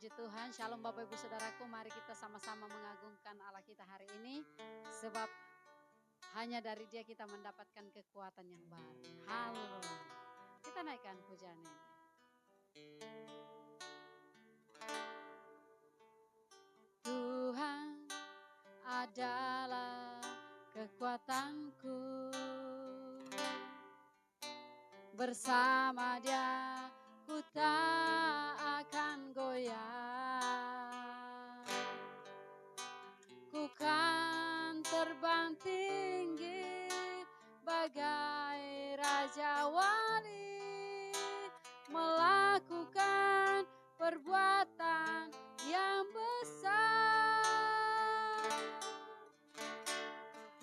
Puji Tuhan, Shalom Bapak Ibu Saudaraku, mari kita sama-sama mengagungkan Allah kita hari ini. Sebab hanya dari Dia kita mendapatkan kekuatan yang baru. Haleluya. Kita naikkan pujian ini. Tuhan adalah kekuatanku, bersama Dia ku tak akan goyah. Ku kan terbang tinggi bagai Raja Wali, melakukan perbuatan yang besar.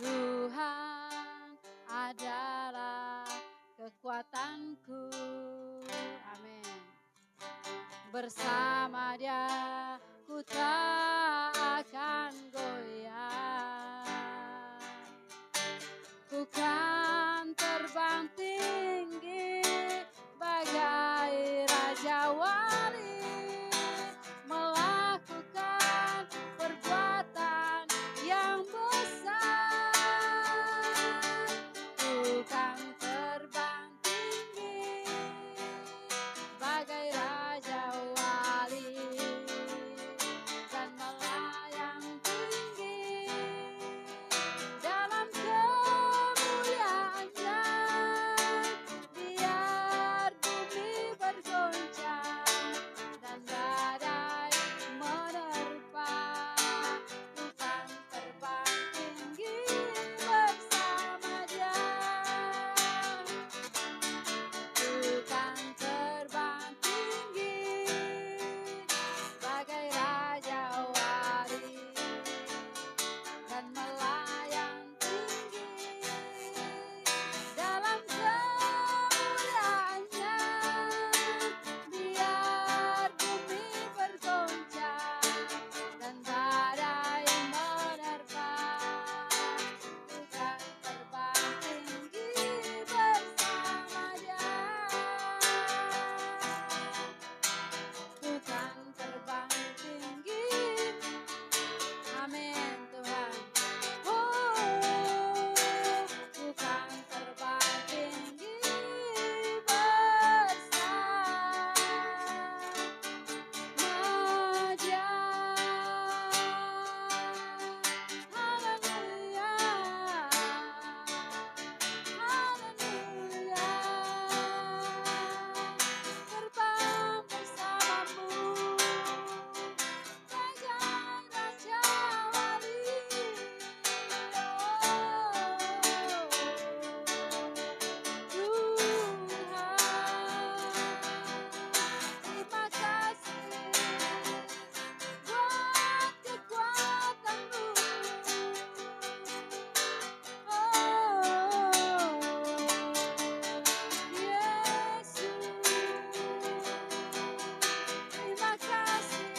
Tuhan adalah kekuatanku. Amin. Bersama Dia ku tak akan goyah. Ku kan terbang tinggi bagai Raja Wali, melakukan perbuatan yang besar. Ku kan terbang tinggi bagai Raja Wali dan melayang tinggi dalam kemuliaannya. Biar bumi bergoncang dan badai menerpa, ku kan terbang tinggi bersama Dia. Ku kan terbang tinggi bagai Raja Wali dan melayang tinggi dalam kemuliaannya. Biar bumi bergoncang dan badai menerpa, ku kan terbang tinggi bersama Dia. Ku kan terbang tinggi. Amin Tuhan. Ku kan terbang tinggi bersama Dia. Haleluya. Haleluya. Terbang bersamamu bagai Raja Wali. Tuhan, terima kasih buat kekuatan-Mu. Yesus, terima kasih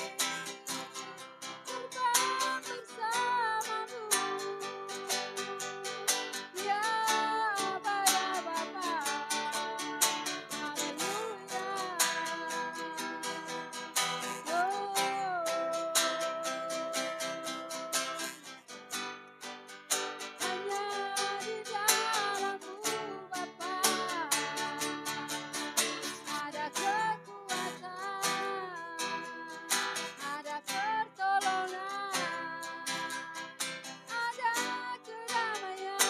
terbang bersama-Mu. Ya Bapa, ya Bapa. Haleluya. Hanya di dalam-Mu Bapa ada kekuatan, ada pertolongan, ada kedamaian.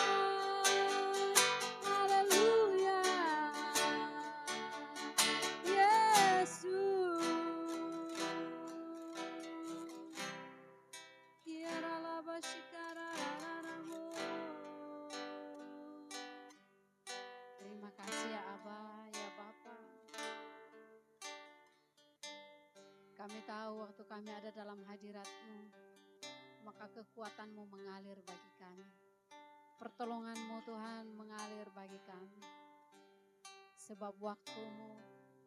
Haleluya. Yesus. Terima kasih ya Aba, ya Bapa. Kami tahu waktu kami ada dalam hadirat-Mu, maka kekuatan-Mu mengalir bagi kami. Pertolongan-Mu Tuhan mengalir bagi kami. Sebab waktu-Mu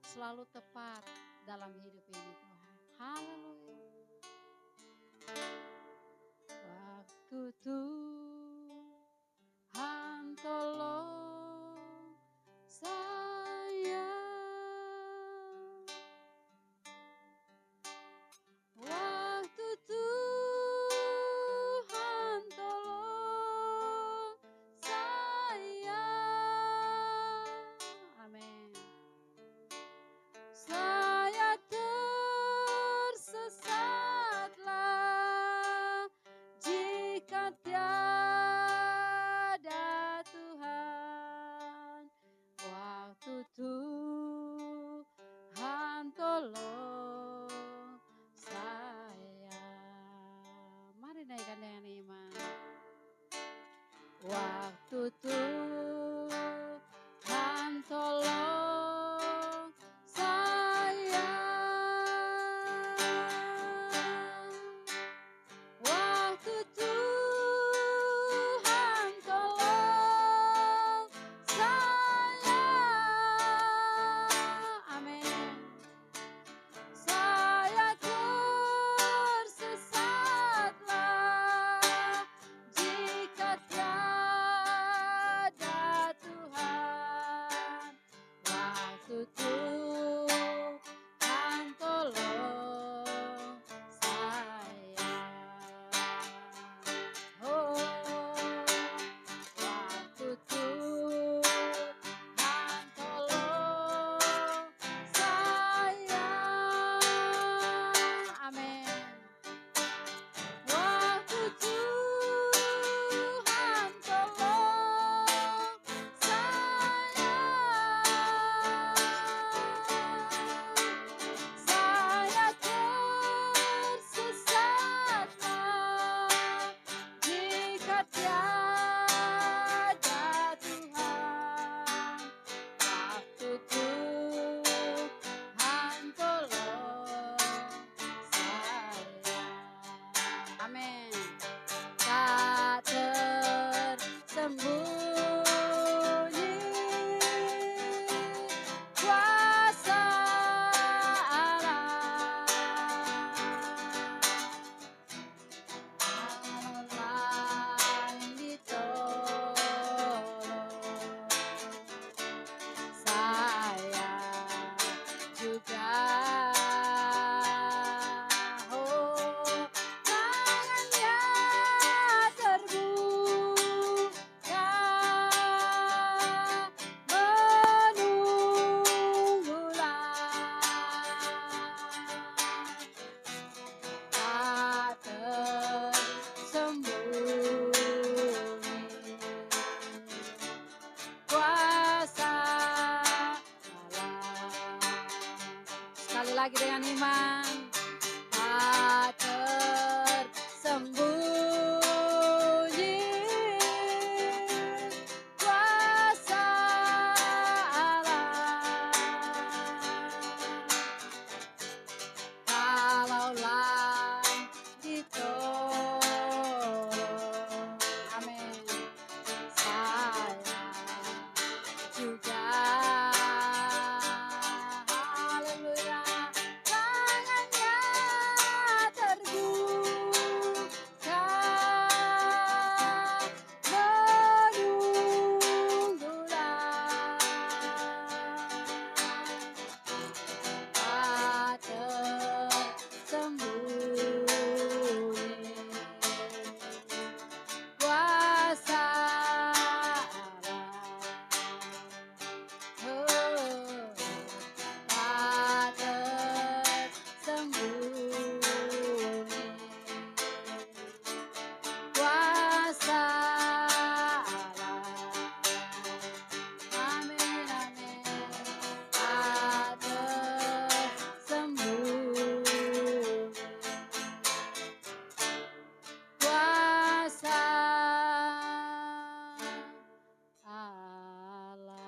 selalu tepat dalam hidup ini Tuhan. Haleluya. Waktu Tuhan tolong saya, lagi dengan iman. Tak tersembunyi kuasa Allah. Kalaulah ditolong, amin, saya juga. Haleluya. Tangannya terbuka menunggulah. Tak tersembunyi kuasa Allah. Tak tersembunyi kuasa Allah. Amin, amin. Tak tersembunyi kuasa Allah.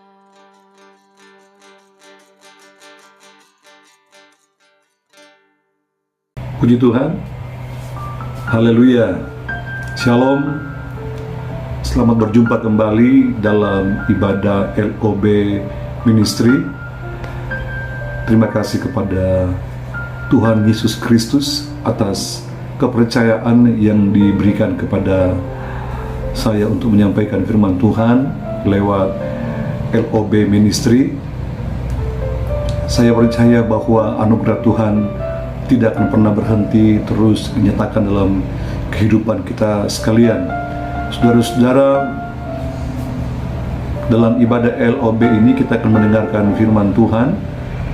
Puji Tuhan, haleluya, shalom. Selamat berjumpa kembali dalam ibadah LOB Ministry. Terima kasih kepada Tuhan Yesus Kristus atas kepercayaan yang diberikan kepada saya untuk menyampaikan firman Tuhan lewat LOB Ministry. Saya percaya bahwa anugerah Tuhan tidak akan pernah berhenti, terus dinyatakan dalam kehidupan kita sekalian. Saudara-saudara, dalam ibadah LOB ini kita akan mendengarkan firman Tuhan.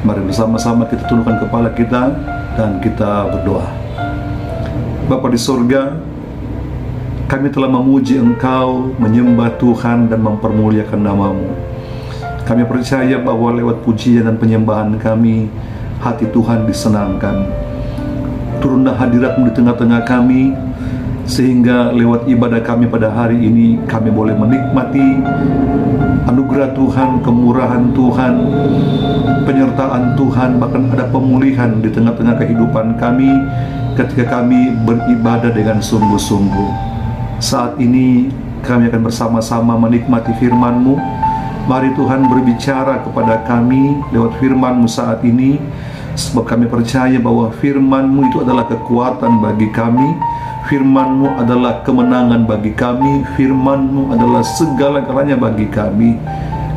Mari bersama-sama kita tundukkan kepala kita dan kita berdoa. Bapa di surga, kami telah memuji Engkau, menyembah Tuhan dan mempermuliakan nama-Mu. Kami percaya bahwa lewat pujian dan penyembahan kami, hati Tuhan disenangkan. Turunlah hadirat-Mu di tengah-tengah kami, sehingga lewat ibadah kami pada hari ini kami boleh menikmati anugerah Tuhan, kemurahan Tuhan, penyertaan Tuhan, bahkan ada pemulihan di tengah-tengah kehidupan kami ketika kami beribadah dengan sungguh-sungguh. Saat ini kami akan bersama-sama menikmati firman-Mu. Mari Tuhan berbicara kepada kami lewat firman-Mu saat ini, sebab kami percaya bahwa firman-Mu itu adalah kekuatan bagi kami, firman-Mu adalah kemenangan bagi kami, firman-Mu adalah segala-galanya bagi kami.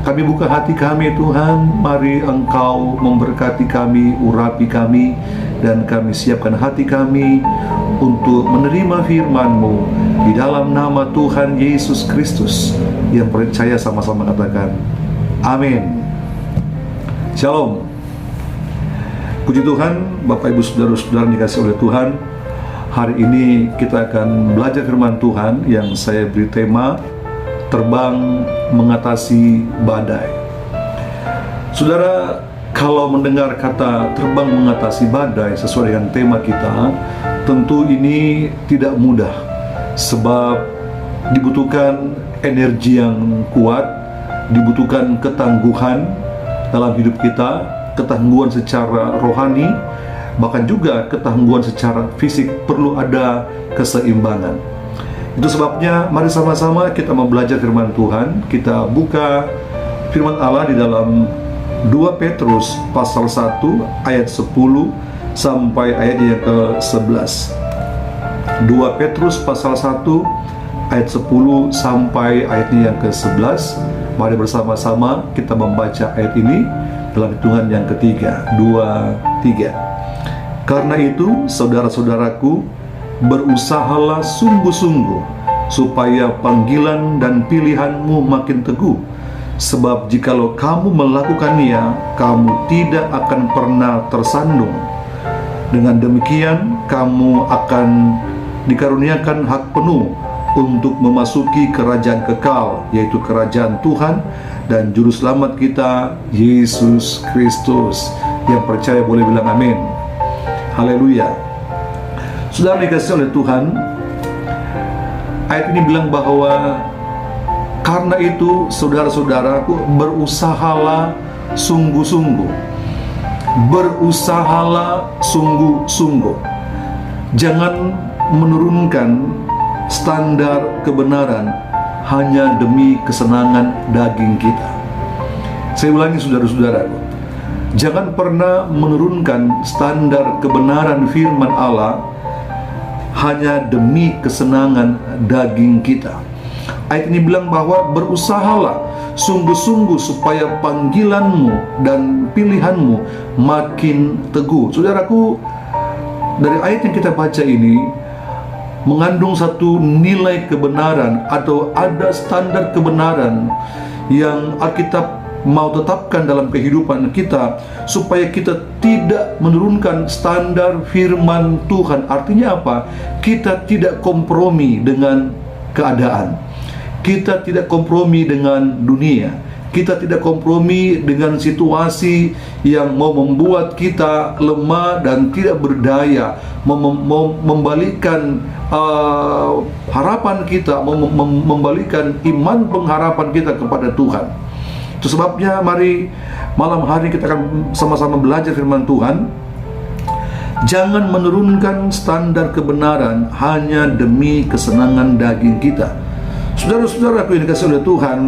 Kami buka hati kami Tuhan, mari Engkau memberkati kami, urapi kami, dan kami siapkan hati kami untuk menerima firman-Mu di dalam nama Tuhan Yesus Kristus. Yang percaya sama-sama katakan amin. Shalom. Puji Tuhan, Bapak Ibu Saudara-saudara dikasih oleh Tuhan. Hari ini kita akan belajar firman Tuhan yang saya beri tema terbang mengatasi badai. Saudara, kalau mendengar kata terbang mengatasi badai sesuai dengan tema kita, tentu ini tidak mudah, sebab dibutuhkan energi yang kuat, dibutuhkan ketangguhan dalam hidup kita, ketangguhan secara rohani, bahkan juga ketangguhan secara fisik. Perlu ada keseimbangan. Itu sebabnya mari sama-sama kita mau belajar firman Tuhan. Kita buka firman Allah di dalam 2 Petrus pasal 1 ayat 10 sampai ayat yang ke-11. 2 Petrus pasal 1 ayat 10 sampai ayatnya yang ke-11. Mari bersama-sama kita membaca ayat ini dalam hitungan yang ketiga, 2, 3. Karena itu, saudara-saudaraku, berusahalah sungguh-sungguh supaya panggilan dan pilihanmu makin teguh. Sebab jikalau kamu melakukannya, kamu tidak akan pernah tersandung. Dengan demikian, kamu akan dikaruniakan hak penuh untuk memasuki kerajaan kekal, yaitu kerajaan Tuhan dan Juru Selamat kita, Yesus Kristus. Yang percaya boleh bilang amin. Haleluya. Saudara dikasih oleh Tuhan, ayat ini bilang bahwa karena itu saudara-saudaraku, berusahalah sungguh-sungguh. Berusahalah sungguh-sungguh. Jangan menurunkan standar kebenaran hanya demi kesenangan daging kita. Saya ulangi saudara-saudaraku, jangan pernah menurunkan standar kebenaran firman Allah hanya demi kesenangan daging kita. Ayat ini bilang bahwa berusahalah sungguh-sungguh supaya panggilanmu dan pilihanmu makin teguh. Saudaraku, dari ayat yang kita baca ini mengandung satu nilai kebenaran atau ada standar kebenaran yang Alkitab mau tetapkan dalam kehidupan kita supaya kita tidak menurunkan standar firman Tuhan. Artinya apa? Kita tidak kompromi dengan keadaan. Kita tidak kompromi dengan dunia. Kita tidak kompromi dengan situasi yang mau membuat kita lemah dan tidak berdaya, membalikkan harapan kita, membalikkan iman pengharapan kita kepada Tuhan. Itu sebabnya mari malam hari kita akan sama-sama belajar firman Tuhan. Jangan menurunkan standar kebenaran hanya demi kesenangan daging kita. Saudara-saudaraku yang dikasihi oleh Tuhan,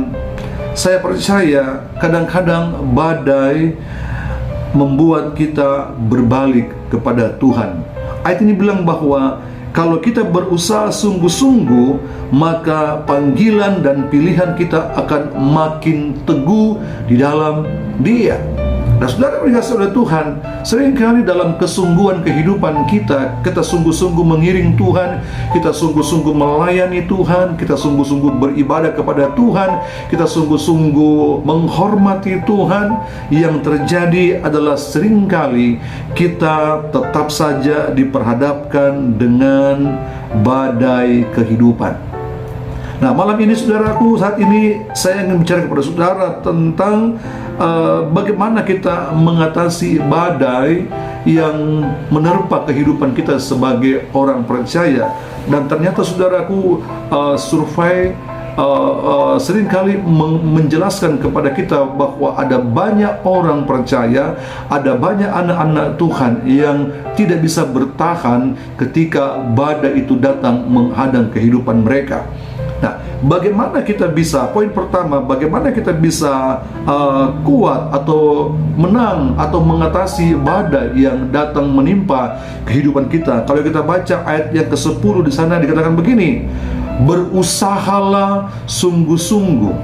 saya percaya kadang-kadang badai membuat kita berbalik kepada Tuhan. Ayat ini bilang bahwa kalau kita berusaha sungguh-sungguh, maka panggilan dan pilihan kita akan makin teguh di dalam Dia. Nah, saudara dikasihi oleh Tuhan, seringkali dalam kesungguhan kehidupan kita, kita sungguh-sungguh mengiring Tuhan, kita sungguh-sungguh melayani Tuhan, kita sungguh-sungguh beribadah kepada Tuhan, kita sungguh-sungguh menghormati Tuhan. Yang terjadi adalah seringkali kita tetap saja diperhadapkan dengan badai kehidupan. Nah, malam ini saudaraku, saat ini saya ingin bicara kepada saudara tentang bagaimana kita mengatasi badai yang menerpa kehidupan kita sebagai orang percaya. Dan ternyata saudaraku, survei seringkali menjelaskan kepada kita bahwa ada banyak orang percaya, ada banyak anak-anak Tuhan yang tidak bisa bertahan ketika badai itu datang menghadang kehidupan mereka. Nah, bagaimana kita bisa, poin pertama, bagaimana kita bisa kuat atau menang atau mengatasi badai yang datang menimpa kehidupan kita. Kalau kita baca ayat yang ke-10 di sana dikatakan begini, berusahalah sungguh-sungguh.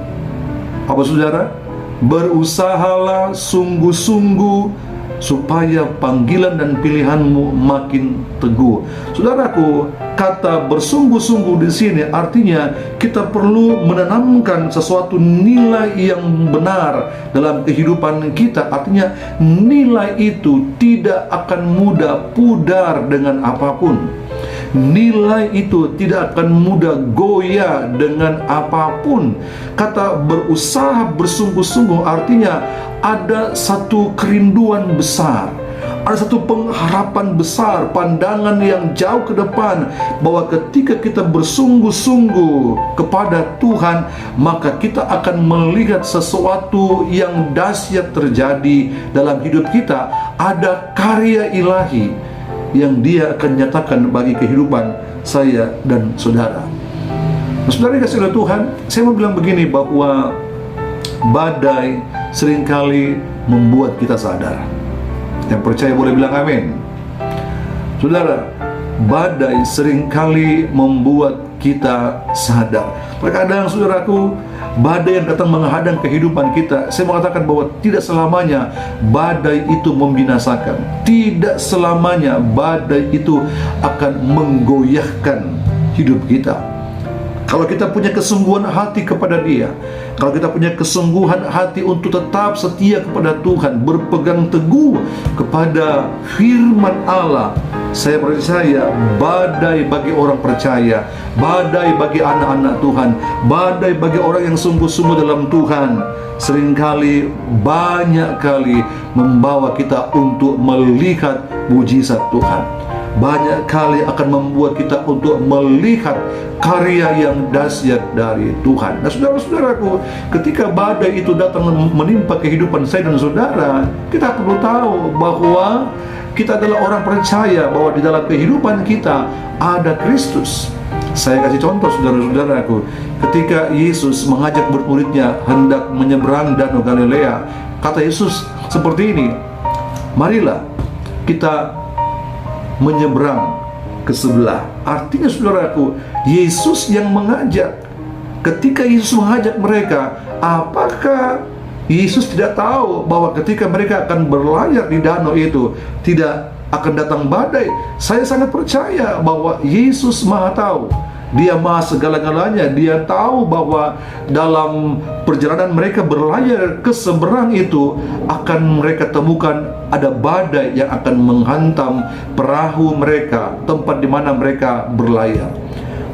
Apa saudara? Berusahalah sungguh-sungguh supaya panggilan dan pilihanmu makin teguh. Saudaraku, kata bersungguh-sungguh di sini artinya kita perlu menanamkan sesuatu nilai yang benar dalam kehidupan kita. Artinya nilai itu tidak akan mudah pudar dengan apapun. Nilai itu tidak akan mudah goyah dengan apapun. Kata berusaha bersungguh-sungguh artinya ada satu kerinduan besar, ada satu pengharapan besar, pandangan yang jauh ke depan, bahwa ketika kita bersungguh-sungguh kepada Tuhan, maka kita akan melihat sesuatu yang dahsyat terjadi dalam hidup kita. Ada karya ilahi yang Dia akan nyatakan bagi kehidupan saya dan saudara. Nah, saudara dikasihi oleh Tuhan, saya mau bilang begini, bahwa badai seringkali membuat kita sadar. Yang percaya boleh bilang amin. Saudara, badai seringkali membuat kita sadar. Terkadang saudaraku, badai yang datang menghadang kehidupan kita, saya mengatakan bahwa tidak selamanya badai itu membinasakan. Tidak selamanya badai itu akan menggoyahkan hidup kita. Kalau kita punya kesungguhan hati kepada Dia, kalau kita punya kesungguhan hati untuk tetap setia kepada Tuhan, berpegang teguh kepada firman Allah, saya percaya badai bagi orang percaya, badai bagi anak-anak Tuhan, badai bagi orang yang sungguh-sungguh dalam Tuhan, seringkali banyak kali membawa kita untuk melihat mujizat Tuhan. Banyak kali akan membuat kita untuk melihat karya yang dahsyat dari Tuhan. Nah, saudara-saudaraku, ketika badai itu datang menimpa kehidupan saya dan saudara, kita perlu tahu bahwa kita adalah orang percaya, bahwa di dalam kehidupan kita ada Kristus. Saya kasih contoh, saudara-saudaraku, ketika Yesus mengajak murid-muridnya hendak menyeberang Danau Galilea, kata Yesus seperti ini, marilah kita menyeberang ke sebelah. Artinya, saudaraku, Yesus yang mengajak. Ketika Yesus mengajak mereka, apakah Yesus tidak tahu bahwa ketika mereka akan berlayar di danau itu tidak akan datang badai? Saya sangat percaya bahwa Yesus Maha tahu. Dia Maha segala-galanya. Dia tahu bahwa dalam perjalanan mereka berlayar ke seberang itu akan mereka temukan ada badai yang akan menghantam perahu mereka, tempat di mana mereka berlayar.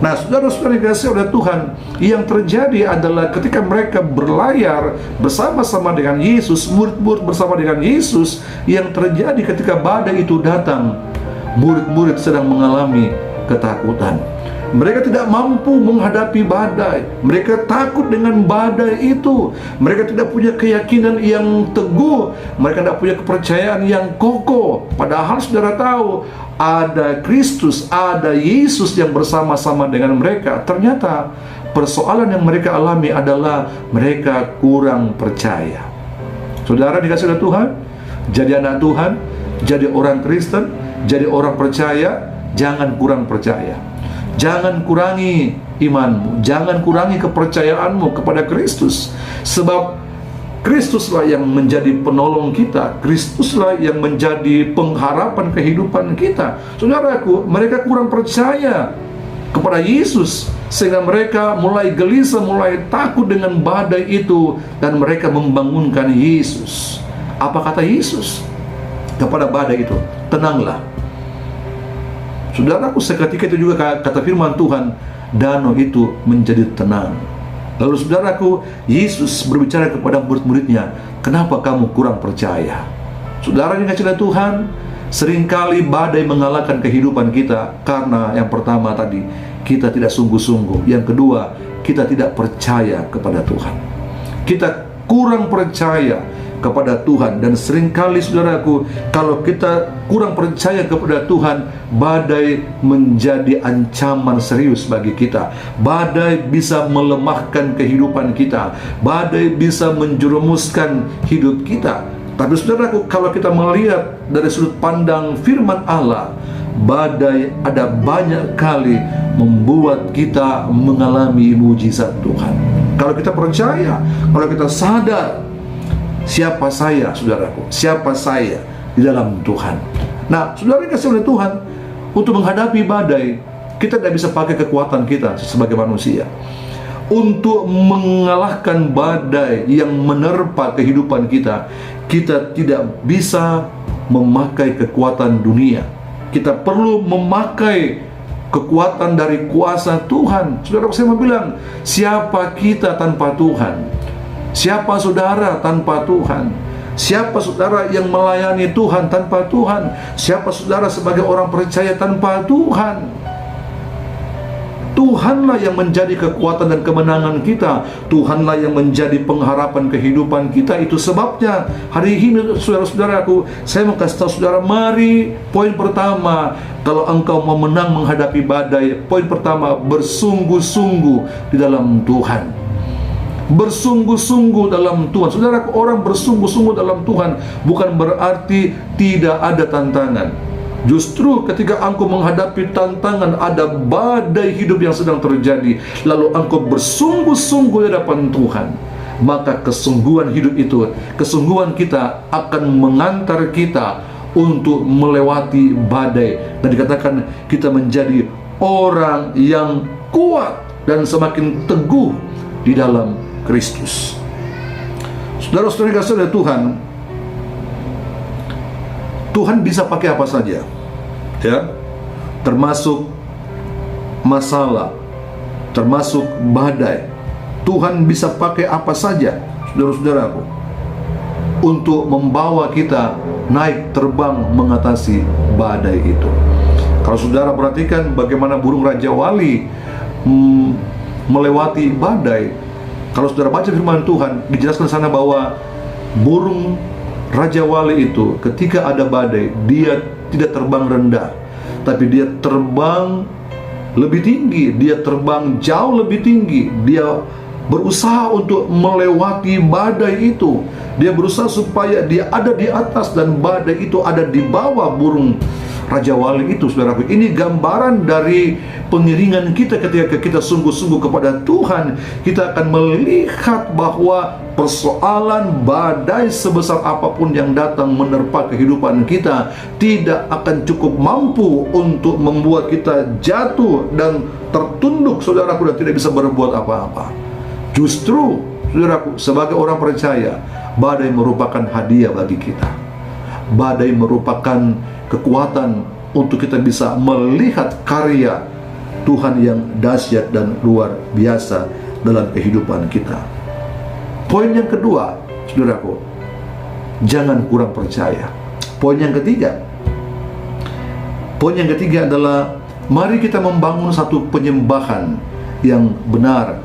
Nah, saudara-saudara dikasihi oleh Tuhan, yang terjadi adalah ketika mereka berlayar bersama-sama dengan Yesus, murid-murid bersama dengan Yesus, yang terjadi ketika badai itu datang, murid-murid sedang mengalami ketakutan. Mereka tidak mampu menghadapi badai. Mereka takut dengan badai itu. Mereka tidak punya keyakinan yang teguh. Mereka tidak punya kepercayaan yang kokoh. Padahal saudara tahu, ada Kristus, ada Yesus yang bersama-sama dengan mereka. Ternyata persoalan yang mereka alami adalah mereka kurang percaya. Saudara dikasih oleh Tuhan, jadi anak Tuhan, jadi orang Kristen, jadi orang percaya, jangan kurang percaya. Jangan kurangi imanmu, jangan kurangi kepercayaanmu kepada Kristus. Sebab Kristuslah yang menjadi penolong kita, Kristuslah yang menjadi pengharapan kehidupan kita. Saudaraku, mereka kurang percaya kepada Yesus, sehingga mereka mulai gelisah, mulai takut dengan badai itu, dan mereka membangunkan Yesus. Apa kata Yesus kepada badai itu? Tenanglah. Saudaraku, seketika itu juga kata firman Tuhan, danau itu menjadi tenang. Lalu saudaraku, Yesus berbicara kepada murid-muridnya, kenapa kamu kurang percaya? Saudara yang dikasihi Tuhan, seringkali badai mengalahkan kehidupan kita karena yang pertama tadi, kita tidak sungguh-sungguh. Yang kedua, kita tidak percaya kepada Tuhan. Kita kurang percaya kepada Tuhan. Dan seringkali saudaraku, kalau kita kurang percaya kepada Tuhan, badai menjadi ancaman serius bagi kita. Badai bisa melemahkan kehidupan kita. Badai bisa menjerumuskan hidup kita. Tapi saudaraku, kalau kita melihat dari sudut pandang firman Allah, badai ada banyak kali membuat kita mengalami mujizat Tuhan. Kalau kita percaya, kalau kita sadar, siapa saya, saudaraku? Siapa saya di dalam Tuhan? Nah, saudara dikasihi oleh Tuhan, untuk menghadapi badai, kita tidak bisa pakai kekuatan kita sebagai manusia. Untuk mengalahkan badai yang menerpa kehidupan kita, kita tidak bisa memakai kekuatan dunia. Kita perlu memakai kekuatan dari kuasa Tuhan. Saudara, saya mau bilang, siapa kita tanpa Tuhan? Siapa saudara tanpa Tuhan? Siapa saudara yang melayani Tuhan tanpa Tuhan? Siapa saudara sebagai orang percaya tanpa Tuhan? Tuhanlah yang menjadi kekuatan dan kemenangan kita. Tuhanlah yang menjadi pengharapan kehidupan kita. Itu sebabnya hari ini, saudara-saudaraku, saya mau kasih tahu saudara, mari, poin pertama, kalau engkau mau menang menghadapi badai, poin pertama, bersungguh-sungguh di dalam Tuhan. Bersungguh-sungguh dalam Tuhan. Saudara, orang bersungguh-sungguh dalam Tuhan bukan berarti tidak ada tantangan. Justru ketika engkau menghadapi tantangan, ada badai hidup yang sedang terjadi, lalu engkau bersungguh-sungguh di hadapan Tuhan, maka kesungguhan hidup itu, kesungguhan kita akan mengantar kita untuk melewati badai. Dan dikatakan kita menjadi orang yang kuat. dan semakin teguh di dalam Kristus. Saudara-saudari kasih oleh Tuhan, Tuhan bisa pakai apa saja, ya, termasuk masalah, termasuk badai. Tuhan bisa pakai apa saja, saudara-saudaraku, untuk membawa kita naik terbang mengatasi badai itu. Kalau saudara perhatikan bagaimana burung Raja Wali melewati badai. Kalau saudara baca firman Tuhan, dijelaskan sana bahwa burung Raja Wali itu ketika ada badai, dia tidak terbang rendah, tapi dia terbang lebih tinggi, dia terbang jauh lebih tinggi. Dia berusaha untuk melewati badai itu. Dia berusaha supaya dia ada di atas dan badai itu ada di bawah burung Raja Wali itu, saudaraku. Ini gambaran dari pengiringan kita ketika kita sungguh-sungguh kepada Tuhan. Kita akan melihat bahwa persoalan badai sebesar apapun yang datang menerpa kehidupan kita tidak akan cukup mampu untuk membuat kita jatuh dan tertunduk, saudaraku, dan tidak bisa berbuat apa-apa. Justru, saudaraku, sebagai orang percaya, badai merupakan hadiah bagi kita. Badai merupakan kekuatan untuk kita bisa melihat karya Tuhan yang dahsyat dan luar biasa dalam kehidupan kita. Poin yang kedua, saudaraku, jangan kurang percaya. Poin yang ketiga adalah mari kita membangun satu penyembahan yang benar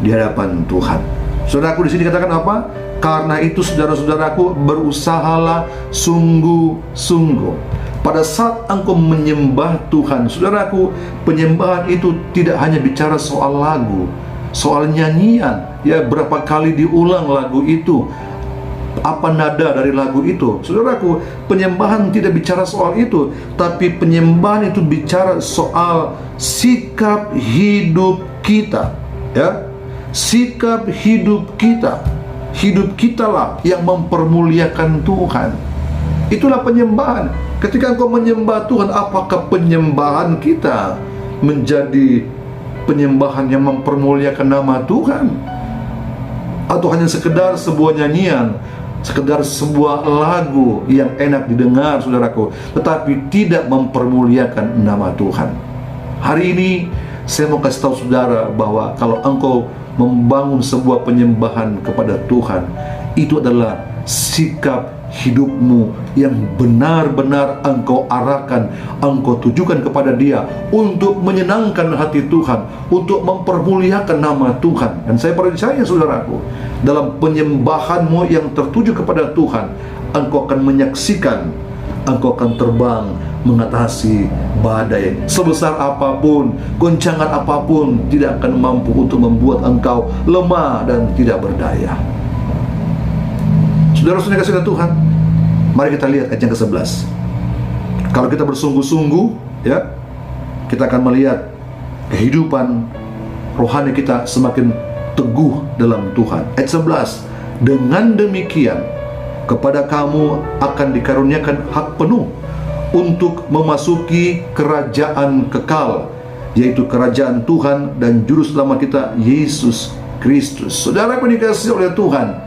di hadapan Tuhan. Saudaraku, di sini dikatakan apa? Karena itu, saudara-saudaraku, berusahalah sungguh-sungguh. Pada saat engkau menyembah Tuhan, saudaraku, penyembahan itu tidak hanya bicara soal lagu, soal nyanyian, ya, berapa kali diulang lagu itu, apa nada dari lagu itu. Saudaraku, penyembahan tidak bicara soal itu, tapi penyembahan itu bicara soal sikap hidup kita, ya. Sikap hidup kita. Hidup kitalah yang mempermuliakan Tuhan. Itulah penyembahan. Ketika engkau menyembah Tuhan, apakah penyembahan kita menjadi penyembahan yang mempermuliakan nama Tuhan? Atau hanya sekedar sebuah nyanyian, sekedar sebuah lagu yang enak didengar, saudaraku, tetapi tidak mempermuliakan nama Tuhan? Hari ini saya mau kasih tahu saudara bahwa kalau engkau membangun sebuah penyembahan kepada Tuhan, itu adalah sikap hidupmu yang benar-benar engkau arahkan, engkau tujukan kepada Dia untuk menyenangkan hati Tuhan, untuk mempermuliakan nama Tuhan. Dan saya percaya, saudaraku, dalam penyembahanmu yang tertuju kepada Tuhan, engkau akan menyaksikan, engkau akan terbang mengatasi badai. Sebesar apapun, goncangan apapun tidak akan mampu untuk membuat engkau lemah dan tidak berdaya. Saudara-saudara kasih Tuhan, mari kita lihat ayat yang ke-11. Kalau kita bersungguh-sungguh, ya, kita akan melihat kehidupan rohani kita semakin teguh dalam Tuhan. Ayat 11, dengan demikian kepada kamu akan dikaruniakan hak penuh untuk memasuki kerajaan kekal, yaitu kerajaan Tuhan dan juru selamat kita, Yesus Kristus. Saudara yang dikasihi oleh Tuhan,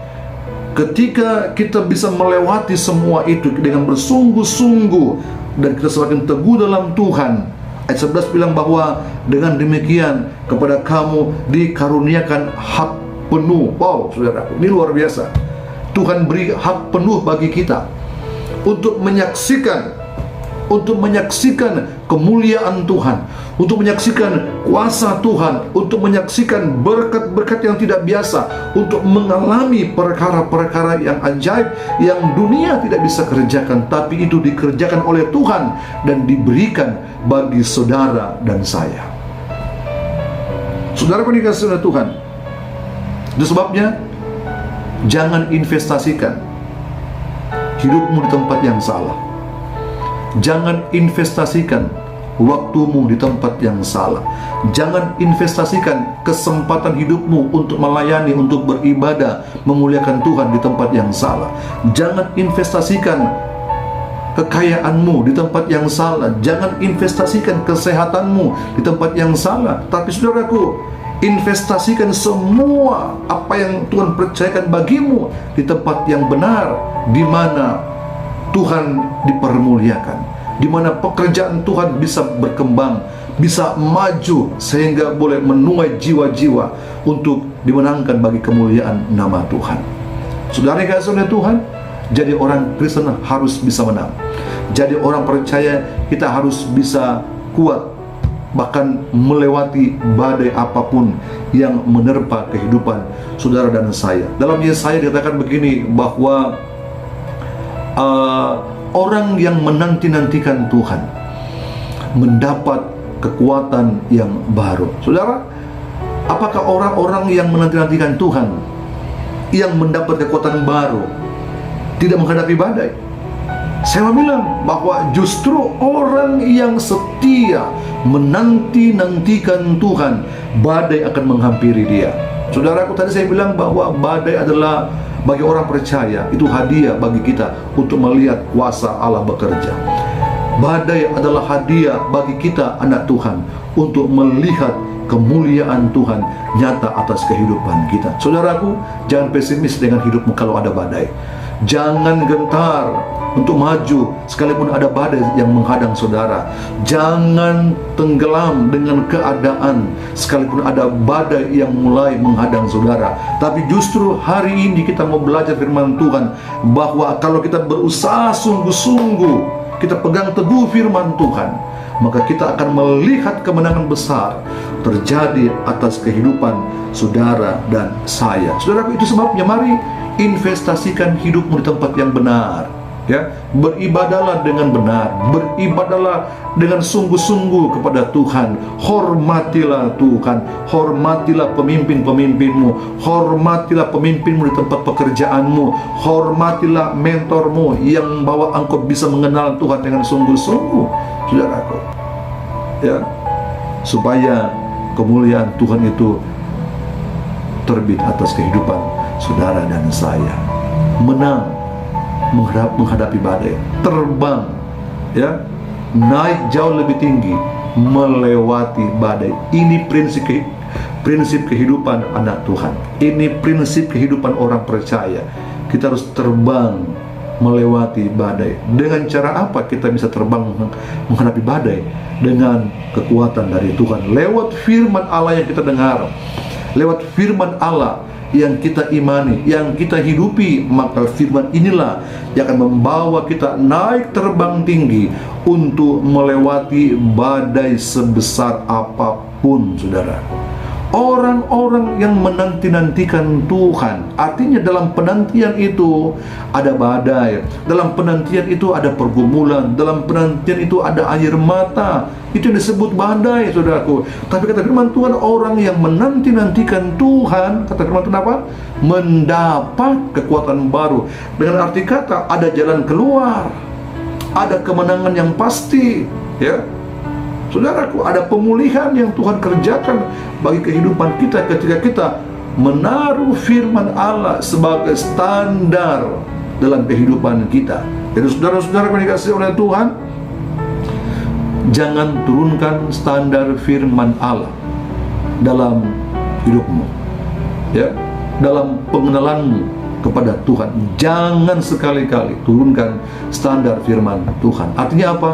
ketika kita bisa melewati semua itu dengan bersungguh-sungguh dan kita semakin teguh dalam Tuhan, ayat 11 bilang bahwa dengan demikian kepada kamu dikaruniakan hak penuh. Wow, saudara, ini luar biasa. Tuhan beri hak penuh bagi kita untuk menyaksikan kemuliaan Tuhan, untuk menyaksikan kuasa Tuhan, untuk menyaksikan berkat-berkat yang tidak biasa, untuk mengalami perkara-perkara yang ajaib yang dunia tidak bisa kerjakan, tapi itu dikerjakan oleh Tuhan dan diberikan bagi saudara dan saya. Saudara dikasihi oleh Tuhan, itu sebabnya jangan investasikan hidupmu di tempat yang salah. Jangan investasikan waktumu di tempat yang salah. Jangan investasikan kesempatan hidupmu untuk melayani, untuk beribadah, memuliakan Tuhan di tempat yang salah. Jangan investasikan kekayaanmu di tempat yang salah. Jangan investasikan kesehatanmu di tempat yang salah. Tapi saudaraku, Investasikan semua apa yang Tuhan percayakan bagimu di tempat yang benar, di mana Tuhan dipermuliakan, di mana pekerjaan Tuhan bisa berkembang, bisa maju, sehingga boleh menuai jiwa-jiwa untuk dimenangkan bagi kemuliaan nama Tuhan. Saudara yang kasih oleh Tuhan, jadi orang Kristen harus bisa menang. Jadi orang percaya kita harus bisa kuat, bahkan melewati badai apapun yang menerpa kehidupan saudara dan saya. Dalam Yesaya dikatakan begini, bahwa orang yang menanti-nantikan Tuhan mendapat kekuatan yang baru. Saudara, apakah orang-orang yang menanti-nantikan Tuhan, yang mendapat kekuatan baru, tidak menghadapi badai? Saya bilang bahwa justru orang yang setia menanti-nantikan Tuhan, badai akan menghampiri dia. Saudaraku, tadi saya bilang bahwa badai adalah bagi orang percaya itu hadiah bagi kita untuk melihat kuasa Allah bekerja. Badai adalah hadiah bagi kita anak Tuhan untuk melihat kemuliaan Tuhan nyata atas kehidupan kita. Saudaraku, jangan pesimis dengan hidupmu kalau ada badai. Jangan gentar untuk maju sekalipun ada badai yang menghadang saudara. Jangan tenggelam dengan keadaan sekalipun ada badai yang mulai menghadang saudara. Tapi justru hari ini kita mau belajar firman Tuhan, bahwa kalau kita berusaha sungguh-sungguh, kita pegang teguh firman Tuhan, maka kita akan melihat kemenangan besar terjadi atas kehidupan saudara dan saya. Saudaraku, itu sebabnya mari investasikan hidupmu di tempat yang benar, ya. Beribadahlah dengan benar, beribadahlah dengan sungguh-sungguh kepada Tuhan. Hormatilah Tuhan, hormatilah pemimpin-pemimpinmu, hormatilah pemimpinmu di tempat pekerjaanmu, hormatilah mentormu yang membawa engkau bisa mengenal Tuhan dengan sungguh-sungguh, saudaraku, ya, supaya kemuliaan Tuhan itu terbit atas kehidupan saudara dan saya. Menang menghadapi badai, terbang, ya, naik jauh lebih tinggi, melewati badai. Ini prinsip kehidupan anak Tuhan. Ini prinsip kehidupan orang percaya. Kita harus terbang melewati badai. Dengan cara apa kita bisa terbang menghadapi badai? Dengan kekuatan dari Tuhan, lewat firman Allah yang kita dengar, lewat firman Allah yang kita imani, yang kita hidupi. Maka firman inilah yang akan membawa kita naik terbang tinggi untuk melewati badai sebesar apapun, saudara. Orang-orang yang menanti-nantikan Tuhan, artinya dalam penantian itu ada badai, dalam penantian itu ada pergumulan, dalam penantian itu ada air mata. Itu yang disebut badai, saudaraku. Tapi kata firman Tuhan, orang yang menanti-nantikan Tuhan, kata firman Tuhan apa? Mendapat kekuatan baru. Dengan arti kata ada jalan keluar, ada kemenangan yang pasti, ya. Saudaraku, ada pemulihan yang Tuhan kerjakan bagi kehidupan kita ketika kita menaruh firman Allah sebagai standar dalam kehidupan kita. Jadi saudara-saudara yang dikasihi oleh Tuhan, jangan turunkan standar firman Allah dalam hidupmu, ya, dalam pengenalanmu kepada Tuhan. Jangan sekali-kali turunkan standar firman Tuhan. Artinya apa?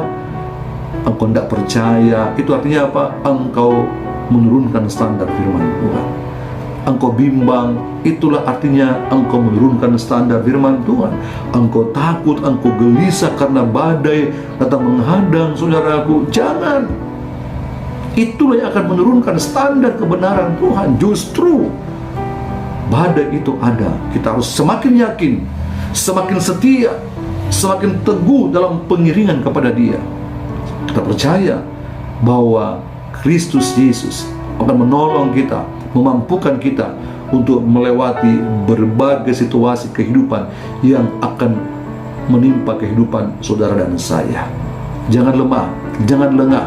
Engkau tidak percaya. Itu artinya apa? Engkau menurunkan standar firman Tuhan. Engkau bimbang, itulah artinya engkau menurunkan standar firman Tuhan. Engkau takut, engkau gelisah karena badai datang menghadang, saudaraku. Jangan. Itulah yang akan menurunkan standar kebenaran Tuhan. Justru badai itu ada, kita harus semakin yakin, semakin setia, semakin teguh dalam pengiringan kepada Dia. Kita percaya bahwa Kristus Yesus akan menolong kita, memampukan kita untuk melewati berbagai situasi kehidupan yang akan menimpa kehidupan saudara dan saya. Jangan lemah, jangan lengah.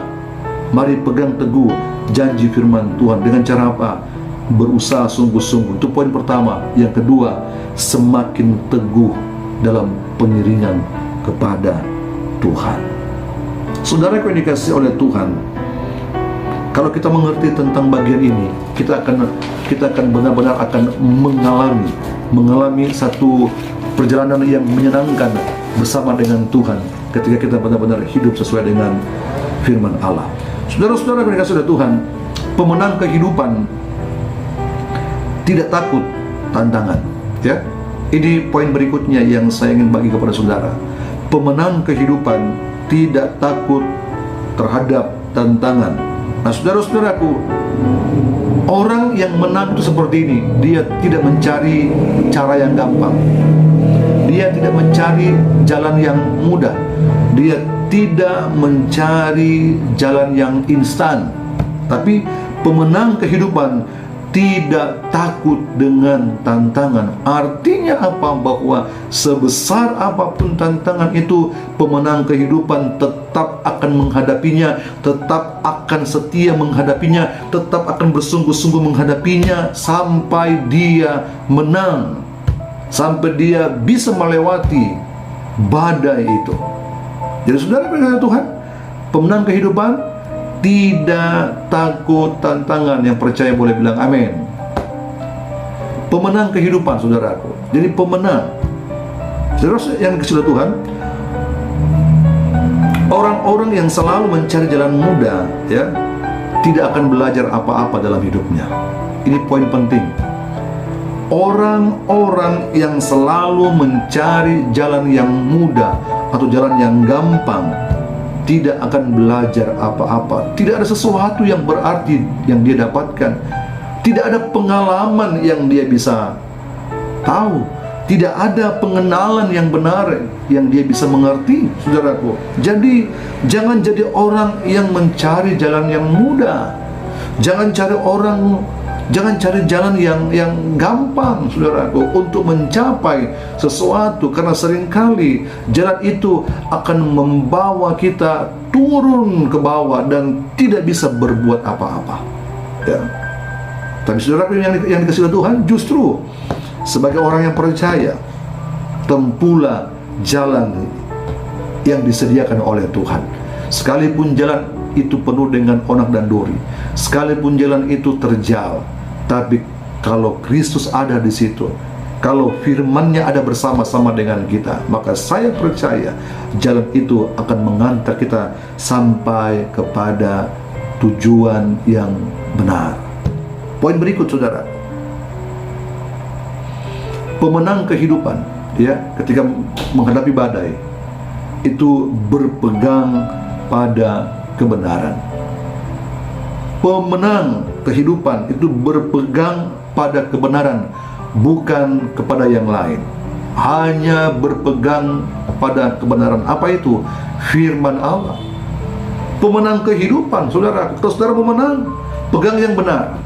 Mari pegang teguh janji firman Tuhan. Dengan cara apa? Berusaha sungguh-sungguh. Itu poin pertama. Yang kedua, semakin teguh dalam pengiringan kepada Tuhan. Saudara yang dikasihi oleh Tuhan, Kalau kita mengerti tentang bagian ini, kita akan benar-benar akan mengalami satu perjalanan yang menyenangkan bersama dengan Tuhan ketika kita benar-benar hidup sesuai dengan firman Allah. Saudara-saudara yang dikasihi oleh Tuhan, pemenang kehidupan tidak takut tantangan. Ya, ini poin berikutnya yang saya ingin bagi kepada saudara. Pemenang kehidupan tidak takut terhadap tantangan. Nah, saudara-saudaraku, orang yang menang itu seperti ini. Dia tidak mencari cara yang gampang. Dia tidak mencari jalan yang mudah. Dia tidak mencari jalan yang instan. Tapi pemenang kehidupan tidak takut dengan tantangan. Artinya apa? Bahwa sebesar apapun tantangan itu, pemenang kehidupan tetap akan menghadapinya, tetap akan setia menghadapinya, tetap akan bersungguh-sungguh menghadapinya sampai dia menang, sampai dia bisa melewati badai itu. Jadi saudara berkata Tuhan, pemenang kehidupan tidak takut tantangan. Yang percaya boleh bilang amin. Pemenang kehidupan, saudaraku. Jadi pemenang. Saudara yang dikasihi Tuhan, orang-orang yang selalu mencari jalan mudah, ya, tidak akan belajar apa-apa dalam hidupnya. Ini poin penting. Orang-orang yang selalu mencari jalan yang mudah atau jalan yang gampang tidak akan belajar apa-apa. Tidak ada sesuatu yang berarti yang dia dapatkan. Tidak ada pengalaman yang dia bisa tahu. Tidak ada pengenalan yang benar yang dia bisa mengerti, saudaraku. Jadi jangan jadi orang yang mencari jalan yang mudah. Jangan cari jalan yang gampang, saudaraku, untuk mencapai sesuatu, karena seringkali jalan itu akan membawa kita turun ke bawah dan tidak bisa berbuat apa-apa. Ya. Tapi saudaraku yang dikasihi Tuhan, justru sebagai orang yang percaya, tempuhlah jalan yang disediakan oleh Tuhan. Sekalipun jalan itu penuh dengan onak dan duri, sekalipun jalan itu terjal, tapi kalau Kristus ada di situ, kalau firman-Nya ada bersama-sama dengan kita, maka saya percaya jalan itu akan mengantar kita sampai kepada tujuan yang benar. Poin berikut, saudara. Pemenang kehidupan, ya, ketika menghadapi badai, itu berpegang pada kebenaran. Pemenang kehidupan itu berpegang pada kebenaran, bukan kepada yang lain. Hanya berpegang pada kebenaran. Apa itu? Firman Allah. Pemenang kehidupan, saudara. Kalau saudara memenang, pegang yang benar.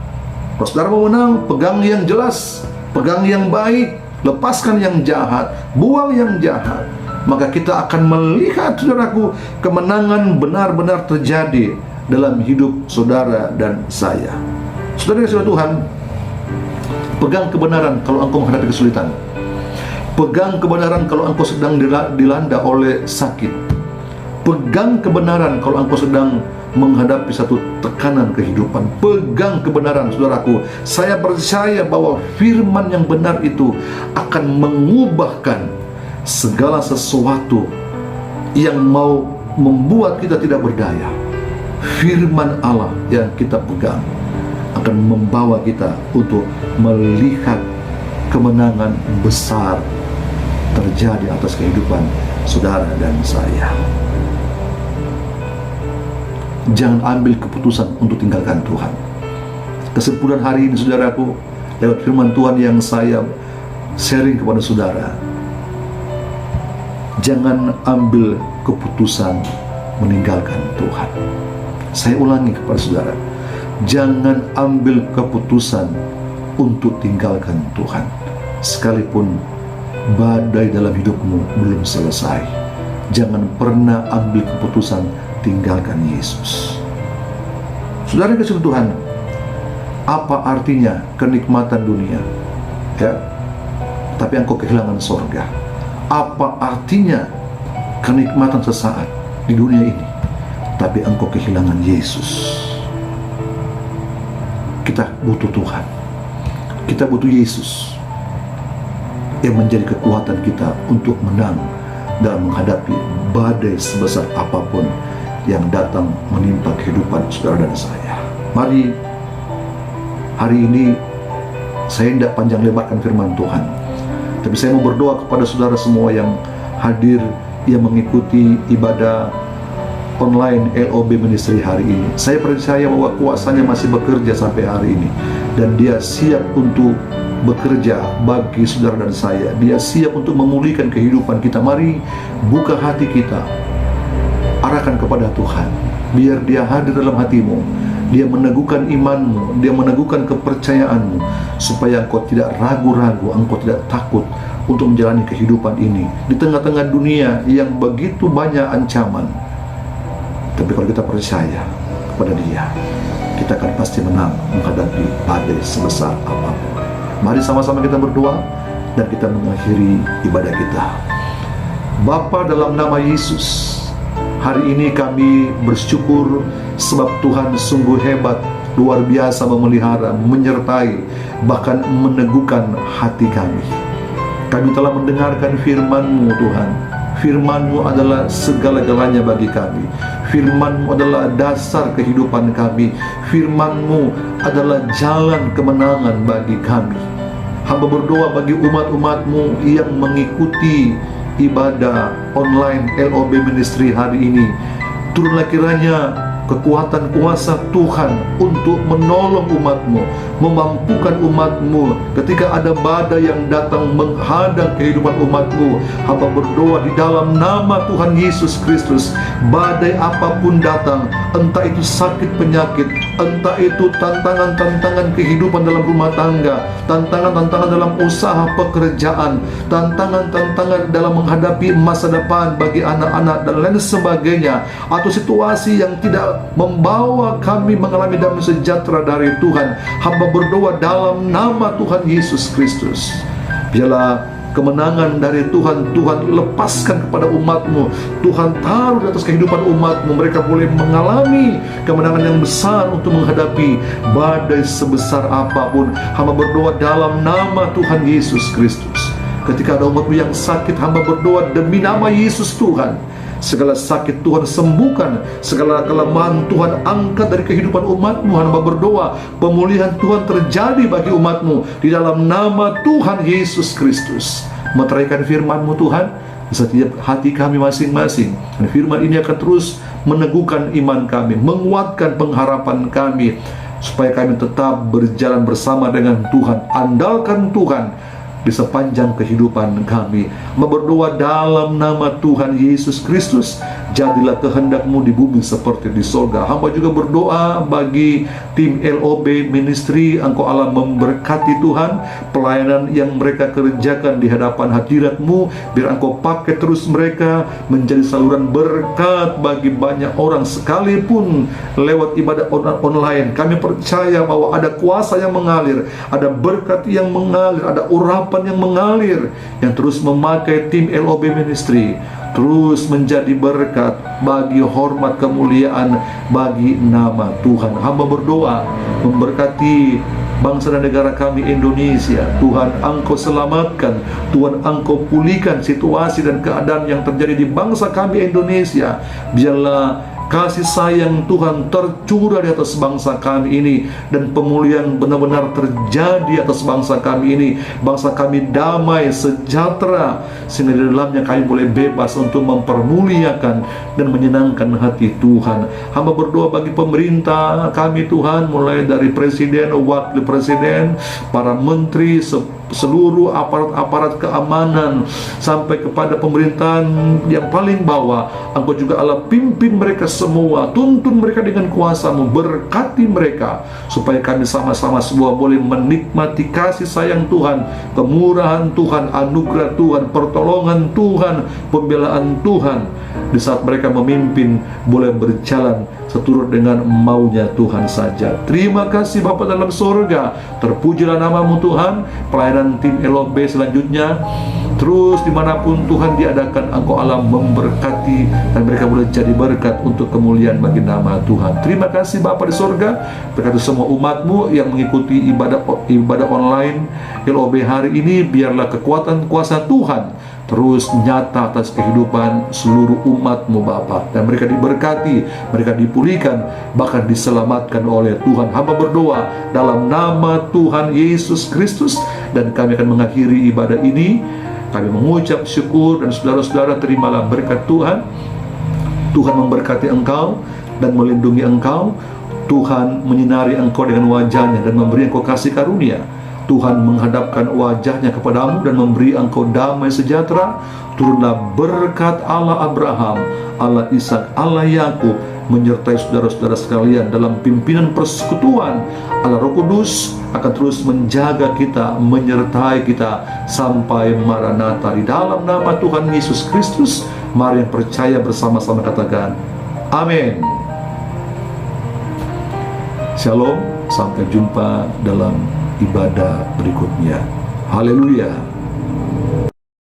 Kalau saudara memenang, pegang yang jelas, pegang yang baik, lepaskan yang jahat, buang yang jahat. Maka kita akan melihat, saudaraku, kemenangan benar-benar terjadi dalam hidup saudara dan saya. Saudara yang Tuhan, pegang kebenaran kalau engkau menghadapi kesulitan. Pegang kebenaran kalau engkau sedang dilanda oleh sakit. Pegang kebenaran kalau engkau sedang menghadapi satu tekanan kehidupan. Pegang kebenaran, saudaraku. Saya percaya bahwa firman yang benar itu akan mengubahkan segala sesuatu yang mau membuat kita tidak berdaya. Firman Allah yang kita pegang akan membawa kita untuk melihat kemenangan besar terjadi atas kehidupan saudara dan saya. Jangan ambil keputusan untuk tinggalkan Tuhan. Kesimpulan hari ini, saudaraku, lewat firman Tuhan yang saya sharing kepada saudara, jangan ambil keputusan meninggalkan Tuhan. Saya ulangi kepada saudara, jangan ambil keputusan untuk tinggalkan Tuhan, sekalipun badai dalam hidupmu belum selesai. Jangan pernah ambil keputusan tinggalkan Yesus. Saudara kasih Tuhan, apa artinya kenikmatan dunia, ya, tapi engkau kehilangan sorga? Apa artinya kenikmatan sesaat di dunia ini, tapi engkau kehilangan Yesus? Kita butuh Tuhan. Kita butuh Yesus yang menjadi kekuatan kita untuk menang dalam menghadapi badai sebesar apapun yang datang menimpa kehidupan saudara dan saya. Mari hari ini saya tidak panjang lebarkan firman Tuhan, tapi saya mau berdoa kepada saudara semua yang hadir, yang mengikuti ibadah online LOB Ministry hari ini. Saya percaya bahwa kuasanya masih bekerja sampai hari ini, dan dia siap untuk bekerja bagi saudara dan saya. Dia siap untuk memulihkan kehidupan kita. Mari buka hati kita, arahkan kepada Tuhan, biar dia hadir dalam hatimu. Dia meneguhkan imanmu, dia meneguhkan kepercayaanmu, supaya engkau tidak ragu-ragu, engkau tidak takut untuk menjalani kehidupan ini di tengah-tengah dunia yang begitu banyak ancaman. Tapi kalau kita percaya kepada dia, kita akan pasti menang menghadapi badai sebesar apapun. Mari sama-sama kita berdoa dan kita mengakhiri ibadah kita. Bapa, dalam nama Yesus, hari ini kami bersyukur sebab Tuhan sungguh hebat, luar biasa memelihara, menyertai, bahkan meneguhkan hati kami. Kami telah mendengarkan firman-Mu Tuhan. Firman-Mu adalah segala-galanya bagi kami. Firman-Mu adalah dasar kehidupan kami. Firman-Mu adalah jalan kemenangan bagi kami. Hamba berdoa bagi umat-umat-Mu yang mengikuti ibadah online LOB Ministry hari ini. Turunlah kiranya kekuatan kuasa Tuhan untuk menolong umat-Mu, memampukan umat-Mu ketika ada badai yang datang menghadang kehidupan umat-Mu. Hamba berdoa di dalam nama Tuhan Yesus Kristus, badai apapun datang, entah itu sakit penyakit, entah itu tantangan-tantangan kehidupan dalam rumah tangga, tantangan-tantangan dalam usaha pekerjaan, tantangan-tantangan dalam menghadapi masa depan bagi anak-anak dan lain sebagainya, atau situasi yang tidak membawa kami mengalami damai sejahtera dari Tuhan. Hamba berdoa dalam nama Tuhan Yesus Kristus, biarlah kemenangan dari Tuhan, Tuhan lepaskan kepada umat-Mu. Tuhan taruh di atas kehidupan umat-Mu. Mereka boleh mengalami kemenangan yang besar untuk menghadapi badai sebesar apapun. Hamba berdoa dalam nama Tuhan Yesus Kristus. Ketika ada umat-Mu yang sakit, hamba berdoa demi nama Yesus Tuhan, segala sakit Tuhan sembuhkan, segala kelemahan Tuhan angkat dari kehidupan umat-Mu. Hamba berdoa pemulihan Tuhan terjadi bagi umat-Mu di dalam nama Tuhan Yesus Kristus. Meteraikan firman-Mu Tuhan di setiap hati kami masing-masing, dan firman ini akan terus meneguhkan iman kami, menguatkan pengharapan kami, supaya kami tetap berjalan bersama dengan Tuhan, andalkan Tuhan di sepanjang kehidupan kami. Berdoa dalam nama Tuhan Yesus Kristus, jadilah kehendak-Mu di bumi seperti di sorga. Hamba juga berdoa bagi tim LOB Ministry. Engkau Allah memberkati Tuhan pelayanan yang mereka kerjakan di hadapan hadirat-Mu. Biar Engkau pakai terus mereka menjadi saluran berkat bagi banyak orang, sekalipun lewat ibadah online. Kami percaya bahwa ada kuasa yang mengalir, ada berkat yang mengalir, ada urapan yang mengalir, yang terus memakai tim LOB Ministry terus menjadi berkat bagi hormat kemuliaan bagi nama Tuhan. Hamba berdoa memberkati bangsa dan negara kami Indonesia. Tuhan, Engkau selamatkan, Tuhan, Engkau pulihkan situasi dan keadaan yang terjadi di bangsa kami Indonesia. Biarlah kasih sayang Tuhan tercurah di atas bangsa kami ini, dan pemulihan benar-benar terjadi atas bangsa kami ini. Bangsa kami damai, sejahtera, sehingga di dalamnya kami boleh bebas untuk mempermuliakan dan menyenangkan hati Tuhan. Hamba berdoa bagi pemerintah kami Tuhan, mulai dari presiden, wakil presiden, para menteri, seluruh aparat-aparat keamanan, sampai kepada pemerintahan yang paling bawah. Engkau juga Allah pimpin mereka semua, tuntun mereka dengan kuasa-Mu, berkati mereka, supaya kami sama-sama semua boleh menikmati kasih sayang Tuhan, kemurahan Tuhan, anugerah Tuhan, pertolongan Tuhan, pembelaan Tuhan. Di saat mereka memimpin, boleh berjalan seturut dengan maunya Tuhan saja. Terima kasih Bapa dalam sorga, terpujilah nama-Mu Tuhan. Pelayanan tim LOB selanjutnya Terus dimanapun Tuhan diadakan, Engkau Allah memberkati dan mereka boleh jadi berkat untuk kemuliaan bagi nama Tuhan. Terima kasih Bapa di sorga, berkati semua umat-Mu yang mengikuti ibadah online LOB hari ini. Biarlah kekuatan kuasa Tuhan terus nyata atas kehidupan seluruh umat-Mu Bapa, dan mereka diberkati, mereka dipulihkan, bahkan diselamatkan oleh Tuhan. Hamba berdoa dalam nama Tuhan Yesus Kristus, dan kami akan mengakhiri ibadah ini. Kami mengucap syukur, dan saudara-saudara terimalah berkat Tuhan. Tuhan memberkati engkau dan melindungi engkau. Tuhan menyinari engkau dengan wajahnya dan memberi engkau kasih karunia. Tuhan menghadapkan wajahnya kepadamu dan memberi engkau damai sejahtera. Turunlah berkat Allah Abraham, Allah Ishak, Allah Yakub menyertai saudara-saudara sekalian dalam pimpinan persekutuan. Allah Roh Kudus akan terus menjaga kita, menyertai kita sampai Maranatha. Di dalam nama Tuhan Yesus Kristus, mari yang percaya bersama-sama katakan amin. Shalom, sampai jumpa dalam ibadah berikutnya. Haleluya.